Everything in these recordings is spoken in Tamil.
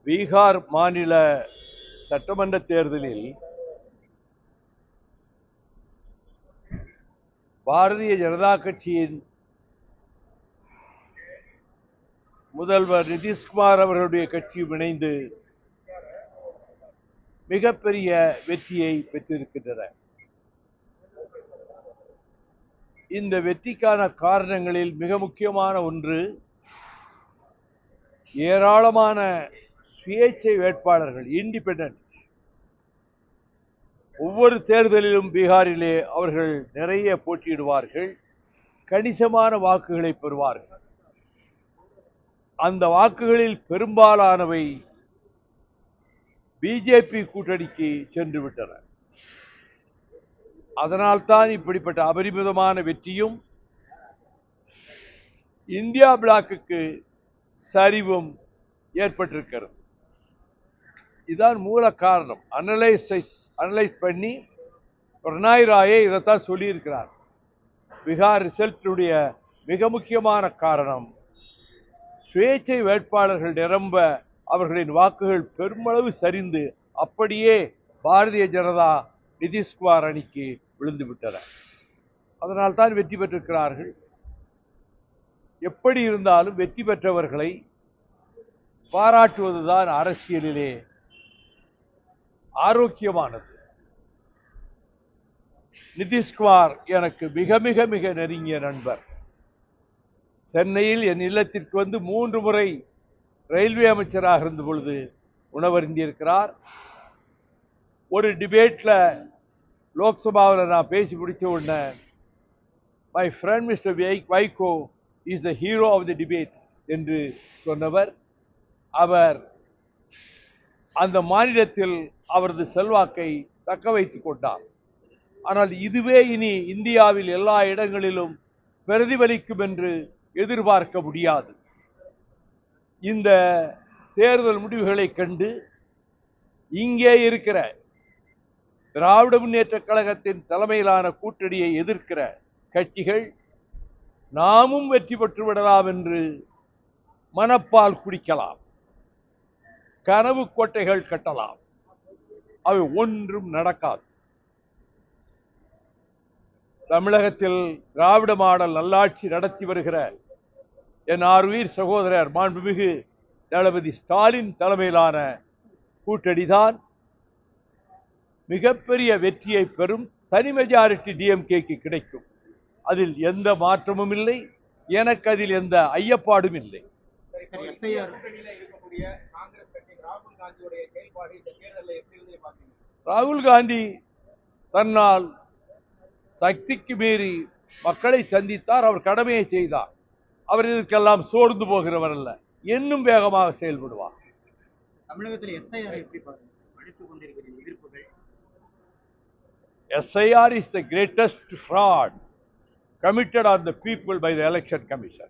பீகார் மாநில சட்டமன்ற தேர்தலில் பாரதிய ஜனதா கட்சியின் முதல்வர் நிதிஷ்குமார் அவர்களுடைய கட்சியும் இணைந்து மிகப்பெரிய வெற்றியை பெற்றிருக்கின்றன. இந்த வெற்றிக்கான காரணங்களில் மிக முக்கியமான ஒன்று, ஏராளமான சுயேட்சை வேட்பாளர்கள், இண்டிபெண்டன்ட். ஒவ்வொரு தேர்தலிலும் பீகாரிலே அவர்கள் நிறைய போட்டியிடுவார்கள், கணிசமான வாக்குகளை பெறுவார்கள். அந்த வாக்குகளில் பெரும்பாலானவை பிஜேபி கூட்டணிக்கு சென்று விட்டன. அதனால்தான் இப்படிப்பட்ட அபரிமிதமான வெற்றியும் இந்தியா பிளாக்குக்கு சரிவும் ஏற்பட்டிருக்கிறது. இதுதான் மூல காரணம். அனலைஸ் பண்ணி பிரணாய் ராயே இதைத்தான் சொல்லியிருக்கிறார். பீகார் ரிசல்ட்டுடைய மிக முக்கியமான காரணம், சுயேட்சை வேட்பாளர்கள் நிரம்ப அவர்களின் வாக்குகள் பெருமளவு சரிந்து அப்படியே பாரதிய ஜனதா நிதிஷ்குமார் அணிக்கு விழுந்து விட்டன. அதனால்தான் வெற்றி பெற்றிருக்கிறார்கள். எப்படி இருந்தாலும் வெற்றி பெற்றவர்களை பாராட்டுவதுதான் அரசியலிலே ஆரோக்கியமானது. நிதிஷ்குமார் எனக்கு மிக மிக மிக நெருங்கிய நண்பர். சென்னையில் என் இல்லத்திற்கு வந்து 3 முறை ரயில்வே அமைச்சராக இருந்த பொழுது உணவருந்தியிருக்கிறார். ஒரு டிபேட்ல லோக்சபாவில் நான் பேசி முடித்த உடனே, my friend mister Vaiko is the hero of the debate என்று சொன்னவர். அவர் அந்த மாநிலத்தில் அவரது செல்வாக்கை தக்க வைத்துக் கொண்டார். ஆனால் இதுவே இனி இந்தியாவில் எல்லா இடங்களிலும் பிரதிபலிக்கும் என்று எதிர்பார்க்க முடியாது. இந்த தேர்தல் முடிவுகளை கண்டு இங்கே இருக்கிற திராவிட முன்னேற்ற கழகத்தின் தலைமையிலான கூட்டணியை எதிர்க்கிற கட்சிகள் நாமும் வெற்றி பெற்று விடலாம் என்று மனப்பால் குடிக்கலாம், கனவு கோட்டைகள் கட்டலாம். அவை ஒன்றும் நடக்காது. தமிழகத்தில் திராவிட மாடல் நல்லாட்சி நடத்தி வருகிற என் ஆருயிர் சகோதரர் மாண்புமிகு தளபதி ஸ்டாலின் தலைமையிலான கூட்டணிதான் மிகப்பெரிய வெற்றியை பெறும். தனி மெஜாரிட்டி டிஎம்கேக்கு கிடைக்கும். அதில் எந்த மாற்றமும் இல்லை. எனக்கு அதில் எந்த ஐயப்பாடும் இல்லை. ராகுல் காந்தி தன்னால் சக்திக்கு மீறி மக்களை சந்தித்தார். அவர் கடமையை செய்தார். அவர் இதற்கெல்லாம் சோர்ந்து போகிறவர் அல்ல, இன்னும் வேகமாக செயல்படுவார். தமிழகத்தில் SIR is the greatest fraud committed on the people by the election commission.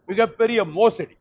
மிகப்பெரிய மோசடி.